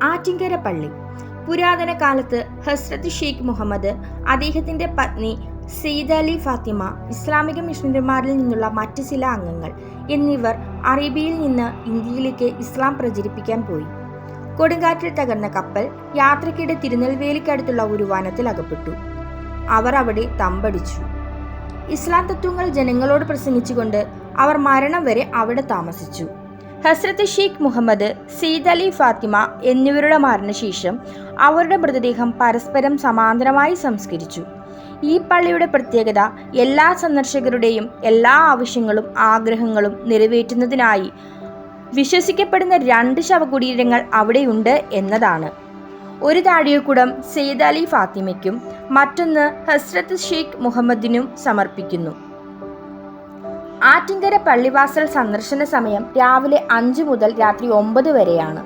ആറ്റിങ്കര പള്ളി. പുരാതന കാലത്ത് ഹസ്രത്ത് ഷെയ്ഖ് മുഹമ്മദ്, അദ്ദേഹത്തിന്റെ പത്നി സെയ്ദ് അലി ഫാത്തിമ, ഇസ്ലാമിക മിഷണറിമാരിൽ നിന്നുള്ള മറ്റ് ചില അംഗങ്ങൾ എന്നിവർ അറേബ്യയിൽ നിന്ന് ഇന്ത്യയിലേക്ക് ഇസ്ലാം പ്രചരിപ്പിക്കാൻ പോയി. കൊടുങ്കാറ്റിൽ തകർന്ന കപ്പൽ യാത്രയ്ക്കിടെ തിരുനെൽവേലിക്കടുത്തുള്ള ഒരു വനത്തിൽ അകപ്പെട്ടു. അവർ അവിടെ തമ്പടിച്ചു. ഇസ്ലാം തത്വങ്ങൾ ജനങ്ങളോട് പ്രസംഗിച്ചുകൊണ്ട് അവർ മരണം വരെ അവിടെ താമസിച്ചു. ഹസ്രത്ത് ഷെയ്ഖ് മുഹമ്മദ്, സെയ്ദ് അലി ഫാത്തിമ എന്നിവരുടെ മരണശേഷം അവരുടെ മൃതദേഹം പരസ്പരം സമാന്തരമായി സംസ്കരിച്ചു. ഈ പള്ളിയുടെ പ്രത്യേകത എല്ലാ സന്ദർശകരുടെയും എല്ലാ ആവശ്യങ്ങളും ആഗ്രഹങ്ങളും നിറവേറ്റുന്നതിനായി വിശ്വസിക്കപ്പെടുന്ന 2 ശവകുടീരങ്ങൾ അവിടെയുണ്ട് എന്നതാണ്. ഒരു താഴികക്കുടം സെയ്ദ് അലി ഫാത്തിമയ്ക്കും മറ്റൊന്ന് ഹസ്രത്ത് ഷെയ്ഖ് മുഹമ്മദിനും സമർപ്പിക്കുന്നു. ആറ്റിങ്കര പള്ളിവാസൽ സന്ദർശന സമയം രാവിലെ 5 മുതൽ രാത്രി 9 വരെയാണ്.